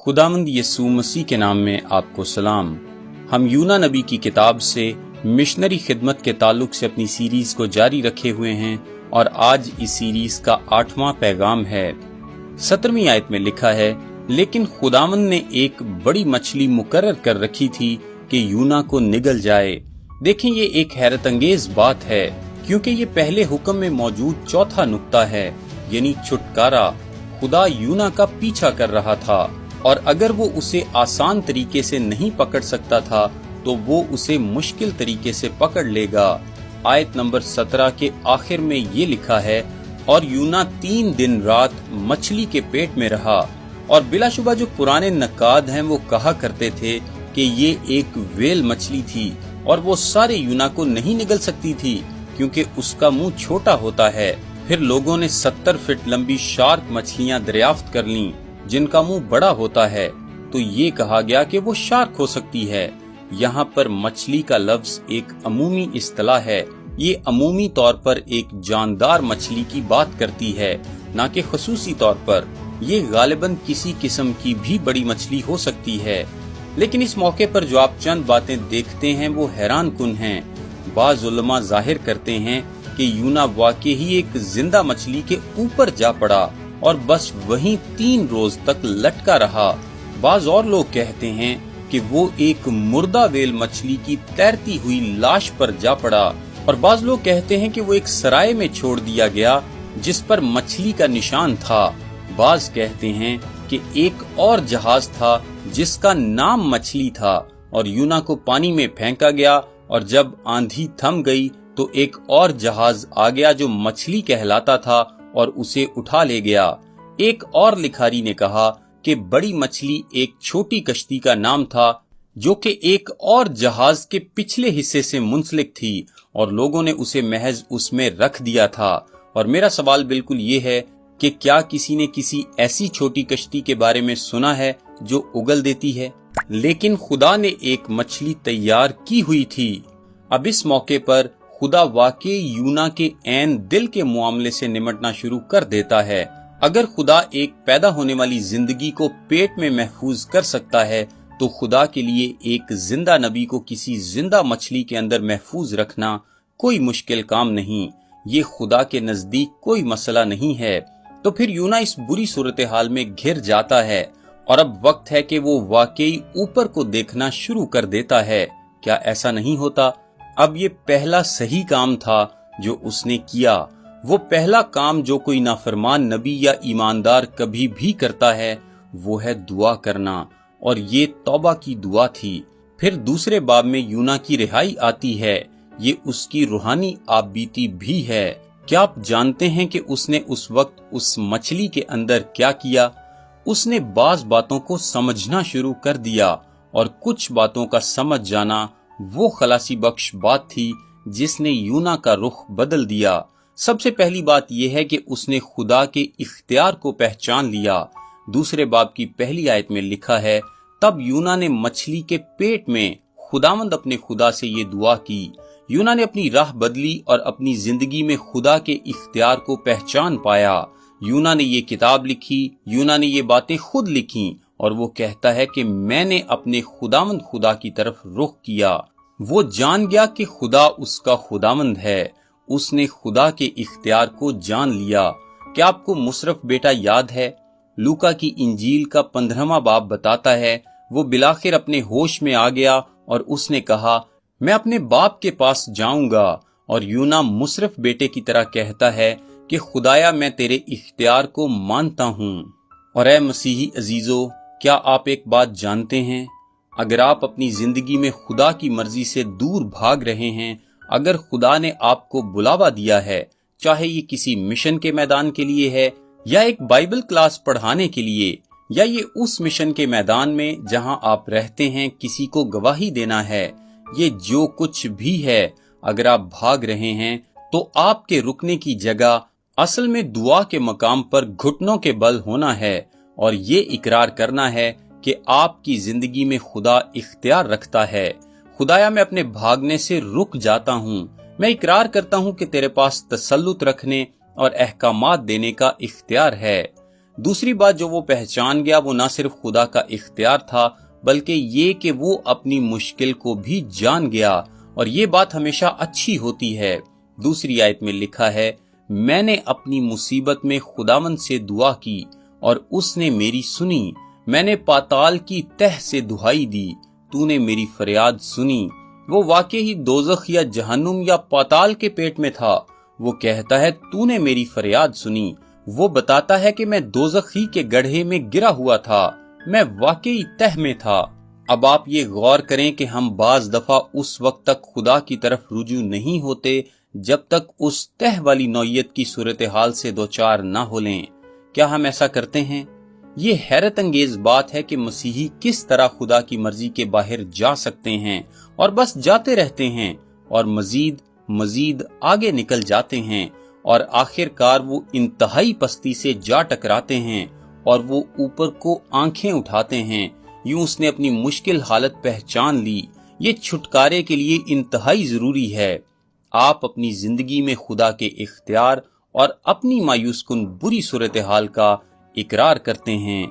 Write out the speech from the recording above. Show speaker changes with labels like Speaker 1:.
Speaker 1: खुदावंद यीशु मसीह के नाम में आपको सलाम। हम यूना नबी की किताब से मिशनरी खिदमत के ताल्लुक से अपनी सीरीज को जारी रखे हुए हैं और आज इस सीरीज का 8वां पैगाम है। 17वीं आयत में लिखा है, लेकिन खुदावंद ने एक बड़ी मछली मुकर्रर कर रखी थी कि यूना को निगल जाए। देखें, ये एक हैरत अंगेज बात है क्योंकि ये पहले हुक्म में मौजूद चौथा नुक्ता है, यानी छुटकारा। खुदा यूना का पीछा कर रहा था और अगर वो उसे आसान तरीके से नहीं पकड़ सकता था तो वो उसे मुश्किल तरीके से पकड़ लेगा। आयत नंबर 17 के आखिर में ये लिखा है, और यूना 3 दिन रात मछली के पेट में रहा। और बिलाशुबा जो पुराने नकाद हैं वो कहा करते थे कि ये एक व्हेल मछली थी और वो सारे यूना को नहीं निगल सकती थी क्योंकि उसका मुंह छोटा होता है। फिर लोगों ने 70 फीट लंबी शार्क मछलियां दरियाफ्त कर लीं जिनका मुंह बड़ा होता है, तो ये कहा गया कि वो शार्क हो सकती है। यहाँ पर मछली का लफ्ज एक अमूमी इस्तिलाह है। ये अमूमी तौर पर एक जानदार मछली की बात करती है, न कि खुसूसी तौर पर। ये गालिबन किसी किस्म की भी बड़ी मछली हो सकती है। लेकिन इस मौके पर जो आप चंद बातें देखते हैं वो हैरान कुन हैं। बाज़ उलमा जाहिर करते हैं कि यूना वाकई ही एक जिंदा मछली के ऊपर जा पड़ा और बस वहीं 3 रोज तक लटका रहा। बाज़ और लोग कहते हैं कि वो एक मुर्दा व्हेल मछली की तैरती हुई लाश पर जा पड़ा, और बाज़ लोग कहते हैं कि वो एक सराय में छोड़ दिया गया जिस पर मछली का निशान था। बाज़ कहते हैं कि एक और जहाज था जिसका नाम मछली था और यूना को पानी में फेंका गया, और जब आंधी थम गई तो एक और जहाज आ गया जो मछली कहलाता था और उसे उठा ले गया। एक और लिखारी ने कहा कि बड़ी मछली एक छोटी कश्ती का नाम था जो कि एक और जहाज के पिछले हिस्से से मुंसलिक थी और लोगों ने उसे महज उसमें रख दिया था। और मेरा सवाल बिल्कुल ये है कि क्या किसी ने किसी ऐसी छोटी कश्ती के बारे में सुना है जो उगल देती है? लेकिन खुदा ने एक मछली तैयार की हुई थी। अब इस मौके पर खुदा वाकई यूना के ऐन दिल के मामले से निमटना शुरू कर देता है। अगर खुदा एक पैदा होने वाली जिंदगी को पेट में महफूज कर सकता है तो खुदा के लिए एक जिंदा नबी को किसी जिंदा मछली के अंदर महफूज रखना कोई मुश्किल काम नहीं। ये खुदा के नजदीक कोई मसला नहीं है। तो फिर यूना इस बुरी सूरत हाल में घिर जाता है और अब वक्त है कि वो वाकई ऊपर को देखना शुरू कर देता है। क्या ऐसा नहीं होता? अब ये पहला सही काम था जो उसने किया। वो पहला काम जो कोई नाफरमान नबी या ईमानदार कभी भी करता है वो है दुआ करना, और ये तौबा की दुआ थी। फिर दूसरे बाब में यूना की रिहाई आती है। ये उसकी रूहानी आपबीती भी है। क्या आप जानते हैं कि उसने उस वक्त उस मछली के अंदर क्या किया? उसने बाज बातों को समझना शुरू कर दिया, और कुछ बातों का समझ जाना वो खलासी बख्श बात थी जिसने यूना का रुख बदल दिया। सबसे पहली बात यह है कि उसने खुदा के इख्तियार को पहचान लिया। दूसरे बाब की पहली आयत में लिखा है, तब यूना ने मछली के पेट में खुदावंद अपने खुदा से ये दुआ की। यूना ने अपनी राह बदली और अपनी जिंदगी में खुदा के इख्तियार को पहचान पाया। यूना ने ये किताब लिखी, यूना ने ये बातें खुद लिखी, और वो कहता है कि मैंने अपने खुदावंद खुदा की तरफ रुख किया। वो जान गया कि खुदा उसका खुदावंद है। उसने खुदा के इख्तियार को जान लिया। क्या आपको मुशरफ बेटा याद है? लूका की इंजील का 15वां बाब बताता है, वो बिलाखिर अपने होश में आ गया और उसने कहा, मैं अपने बाप के पास जाऊंगा। और यूना मुशरफ बेटे की तरह कहता है कि खुदाया मैं तेरे इख्तियार को मानता हूँ। और ऐ मसीही अजीजों, क्या आप एक बात जानते हैं? अगर आप अपनी जिंदगी में खुदा की मर्जी से दूर भाग रहे हैं, अगर खुदा ने आपको बुलावा दिया है, चाहे ये किसी मिशन के मैदान के लिए है या एक बाइबल क्लास पढ़ाने के लिए, या ये उस मिशन के मैदान में जहां आप रहते हैं किसी को गवाही देना है, ये जो कुछ भी है, अगर आप भाग रहे हैं तो आपके रुकने की जगह असल में दुआ के मकाम पर घुटनों के बल होना है और ये इकरार करना है कि आपकी जिंदगी में खुदा इख्तियार रखता है। खुदाया मैं अपने भागने से रुक जाता हूँ। मैं इकरार करता हूँ कि तेरे पास तसल्लुत रखने और अहकामात देने का इख्तियार है। दूसरी बात जो वो पहचान गया वो ना सिर्फ खुदा का इख्तियार था बल्कि ये कि वो अपनी मुश्किल को भी जान गया, और ये बात हमेशा अच्छी होती है। दूसरी आयत में लिखा है, मैंने अपनी मुसीबत में खुदावंद से दुआ की और उसने मेरी सुनी। मैंने पाताल की तह से दुहाई दी, तूने मेरी फरियाद सुनी। वो वाकई ही दोज़ख या जहन्नुम या पाताल के पेट में था। वो कहता है, तूने मेरी फरियाद सुनी। वो बताता है कि मैं दोज़खी के गड्ढे में गिरा हुआ था, मैं वाकई तह में था। अब आप ये गौर करें कि हम बाज दफा उस वक्त तक खुदा की तरफ रुजू नहीं होते जब तक उस तह वाली नौयत की सूरत हाल से दो चार ना हो लें। क्या हम ऐसा करते हैं? ये हैरत अंगेज बात है कि मसीही किस तरह खुदा की मर्जी के बाहर जा सकते हैं और बस जाते रहते हैं और मजीद मजीद आगे निकल जाते हैं, और आखिरकार वो इंतहाई पस्ती से जा टकराते हैं और वो ऊपर को आंखें उठाते हैं। यूं उसने अपनी मुश्किल हालत पहचान ली। ये छुटकारे के लिए इंतहाई जरूरी है। आप अपनी जिंदगी में खुदा के इख्तियार और अपनी मायूस कुन बुरी सूरत हाल का इकरार करते हैं,